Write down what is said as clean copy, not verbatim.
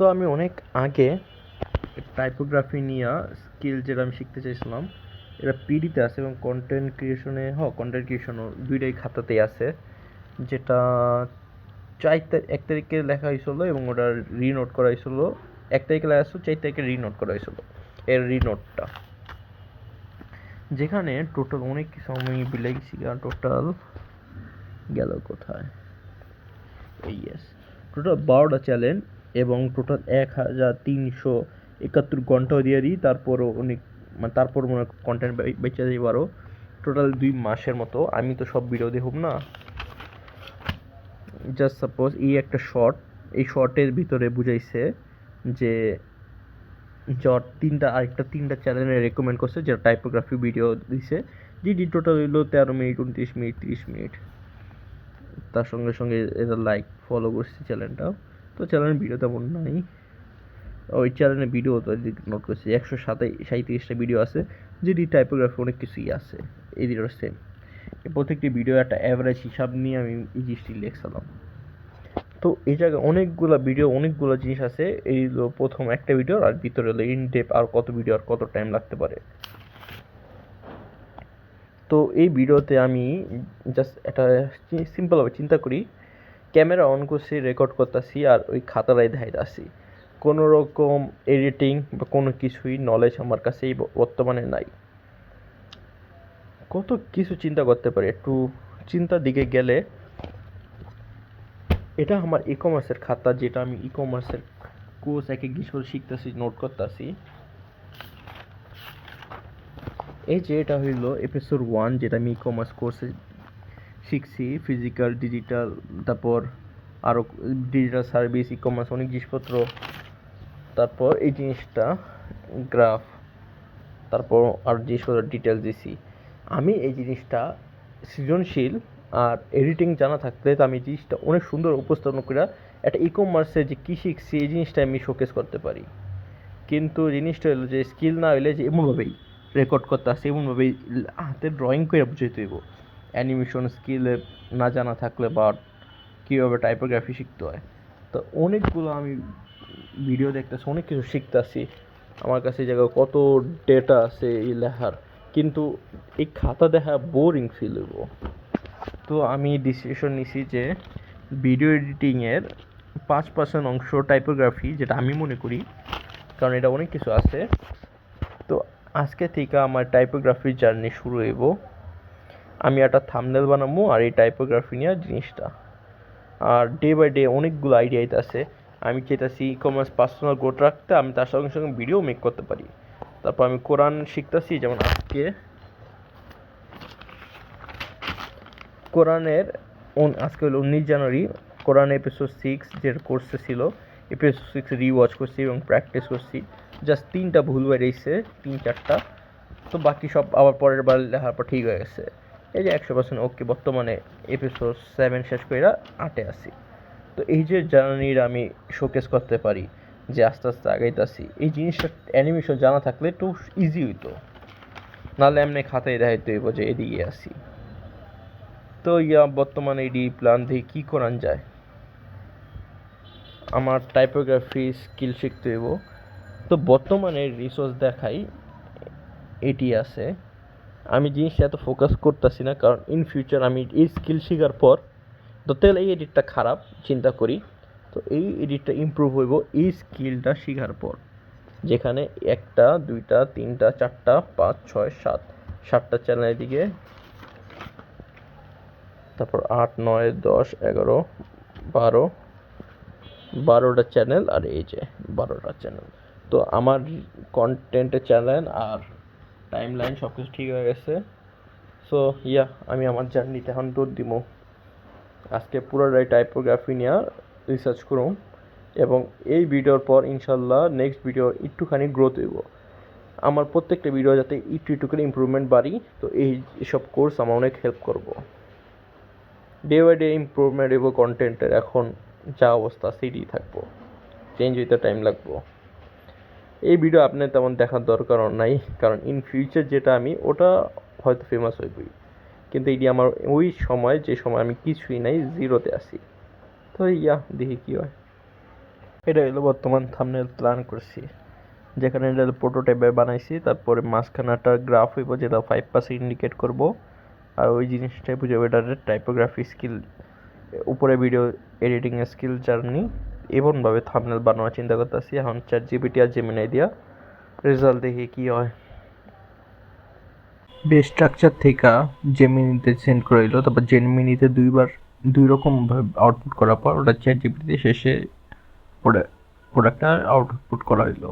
তো আমি অনেক আগে টাইপোগ্রাফি নিয়ে স্কিল যেটা আমি শিখতে চাইছিলাম এটা পিডিতে আছে এবং কন্টেন্ট ক্রিয়েশনও দুইটাই খাতাতেই আছে, যেটা 1 তারিখে লেখা হয়েছিল এবং ওটা রিনোট করা হয়েছিল। 1 তারিখে লেখা ছিল, 4 তারিখে রিনোট করা হয়েছিল এর রিনোটটা, যেখানে টোটাল অনেক কিছু আমি ভুলে গেছি। টোটাল গেল কোথায়, টোটাল 12টা চ্যালেঞ্জ এবং টোটাল 1371 ঘন্টাও দিয়ে দিই। তারপরও অনেক তারপর মনে কন্টেন্ট বেঁচে দিই পারো টোটাল 2 মাসের মতো। আমি তো সব ভিডিও দেখব না, জাস্ট সাপোজ এই একটা শর্ট, এই শর্টের ভিতরে বুঝাইছে যে আরেকটা 3টা চ্যানেলে রেকমেন্ড করছে যেটা টাইপোগ্রাফি ভিডিও দিছে, যেটি টোটাল হইলো 13 মিনিট, 29 মিনিট, 30 মিনিট। তার সঙ্গে সঙ্গে এরা লাইক ফলো করছে চ্যানেলটা, তো চ্যানেলের ভিডিও তেমন নাই। ওই চ্যানেলের ভিডিও তো নোট করছি 137টা ভিডিও আছে, যেটি টাইপোগ্রাফি অনেক কিছুই আছে। এই ভিডিওটা সেম, প্রত্যেকটি ভিডিও একটা অ্যাভারেজ হিসাব নিয়ে আমি এই জিনিসটি লিখছিলাম। তো এই জায়গায় অনেকগুলো জিনিস আছে। এই প্রথম একটা ভিডিও, আর ভিতরে হলো ইন ডেপ আর কত ভিডিও আর কত টাইম লাগতে পারে। তো এই ভিডিওতে আমি জাস্ট একটা সিম্পলভাবে চিন্তা করি, ক্যামেরা অন করছি, রেকর্ড করতেছি আর ওই খাতাটাই দেখাইতেছি। কোনো রকম এডিটিং বা কোনো কিছুই নলেজ আমার কাছে এই বর্তমানে নাই। কত কিছু চিন্তা করতে পারি, একটু চিন্তার দিকে গেলে এটা আমার ই কমার্সের খাতা, যেটা আমি ই কমার্সের কোর্স এক কিছু শিখতেছি, নোট করতেছি। এই যে এটা হইল এপিসোড 1, যেটা আমি ই কমার্স কোর্সে শিখছি, ফিজিক্যাল, ডিজিটাল, তারপর আরও ডিজিটাল সার্ভিস, ই কমার্স অনেক জিনিসপত্র। তারপর এই জিনিসটা গ্রাফ, তারপর আর জিনিসপত্র ডিটেলস দিছি। আমি এই জিনিসটা সৃজনশীল আর এডিটিং জানা থাকলে তো আমি জিনিসটা অনেক সুন্দর উপস্থাপন করে একটা ই কমার্সে যে কী শিখছি এই জিনিসটা আমি শোকেস করতে পারি। কিন্তু জিনিসটা হলো যে স্কিল না হইলে যে এমনভাবেই রেকর্ড করতে আসে, এমনভাবেই হাতে ড্রয়িং করে বুঝাইতে হইব। অ্যানিমেশন স্কিলে না জানা থাকলে বা কীভাবে টাইপোগ্রাফি শিখতে হয়, তো অনেকগুলো আমি ভিডিও দেখতেছি, অনেক কিছু শিখতেছি। আমার কাছে এই জায়গায় কত ডেটা আছে এই লেখার, কিন্তু এই খাতা দেখা বোরিং ফিল হইব। তো আমি ডিসিশন নিছি যে ভিডিও এডিটিংয়ের 5% অংশ টাইপোগ্রাফি, যেটা আমি মনে করি, কারণ এটা অনেক কিছু আছে। তো আজকে থেকে আমার টাইপোগ্রাফির জার্নি শুরু হইব। আমি একটা থাম্বনেল বানাবো আর এই টাইপোগ্রাফি নিয়ে জিনিসটা, আর ডে বাই ডে অনেকগুলো আইডিয়া আছে। আমি চাইতেছি ই কমার্স পার্সোনাল গ্রোথ রাখতে, আমি তার সঙ্গে সঙ্গে ভিডিও মেক করতে পারি। তারপর আমি কোরআন শিখতেছি, যেমন আজকে হলো 19 জানুয়ারি। কোরআন এপিসোড 6 যে কোর্সে ছিল, এপিসোড 6 রিওয়াচ করছি এবং প্র্যাকটিস করছি। জাস্ট 3টা ভুল বেরিয়েছে, 3-4টা, তো বাকি সব আবার পরের বার লেখার পর ঠিক হয়ে গেছে। এই যে 100% ওকে। বর্তমানে এপিসোড 7 শেষ করে 8-এ আছি। তো এই যে জার্নির আমি শোকেস করতে পারি যে আস্তে আস্তে আগাইতেছি, এই জিনিসটা অ্যানিমেশন জানা থাকলে একটু ইজি হইতো, নাহলে এমনি খাতায় দেখাইতে হইব যে এদিকে আসি। তো বর্তমানে এডি প্ল্যান দিয়ে কী করান যায়, আমার টাইপোগ্রাফি স্কিল শিখতে হইব। তো বর্তমানে রিসোর্স দেখাই এটি আছে। আমি জিনিসটা এত ফোকাস করতেছি না, কারণ ইন ফিউচার আমি এই স্কিল শেখার পর তাহলে এই এডিটটা খারাপ চিন্তা করি, তো এই এডিটটা ইমপ্রুভ হইব এই স্কিলটা শেখার পর, যেখানে 1টা 2টা 3টা 4টা 5 6 7টা চ্যানেলের দিকে, তারপর 8 9 10 11 12টা চ্যানেল, আর এই যে 12টা চ্যানেল। তো আমার কন্টেন্টের চ্যানেল আর টাইম লাইন সব কিছু ঠিক হয়ে গেছে। সো আমি আমার জার্নিতে এখন দৌড় দিব। আজকে পুরোটাই টাইপোগ্রাফি নিয়ে রিসার্চ করুন, এবং এই ভিডিওর পর ইনশাল্লাহ নেক্সট ভিডিও একটুখানি গ্রোথ হইব। আমার প্রত্যেকটা ভিডিও যাতে একটু করে ইম্প্রুভমেন্ট বাড়ি, তো এইসব কোর্স আমার অনেক হেল্প করব। ডে বাই ডে ইম্প্রুভমেন্ট হইব কন্টেন্টের। এখন যা অবস্থা সেটাই থাকবো, চেঞ্জ হইতে টাইম লাগবো। এই ভিডিও আপনার তেমন দেখার দরকারও নাই, কারণ ইন ফিউচার যেটা আমি ওটা হয়তো ফেমাস হইবই, কিন্তু এটি আমার ওই সময় যে সময় আমি কিছুই নাই, জিরোতে আসি। তো দেখি কী হয়। এটা হলো বর্তমান থাম্বনেল প্ল্যান করছি, যেখানে এটা প্রোটোটাইপে বানাইছি, তারপরে মাঝখানে একটা গ্রাফ হইব যেটা 5% ইন্ডিকেট করব, আর ওই জিনিসটাই বুঝাবো এটা টাইপোগ্রাফি স্কিল, উপরে ভিডিও এডিটিং স্কিল জার্নি, এমনভাবে থাম্বনেল বানানোর চিন্তা করতেছি। এখন চ্যাট জিপিটি আর জেমিনাই দিয়া রেজাল্ট দেখি কি হয়। বেস স্ট্রাকচার থেকে জেমিনিতে সেন্ড করে দিল, তারপর জেমিনিতে দুই রকম ভাবে আউটপুট করার পর ওটা চ্যাট জিপিটিতে শেষে প্রোডাক্টটা আউটপুট করা হইলো।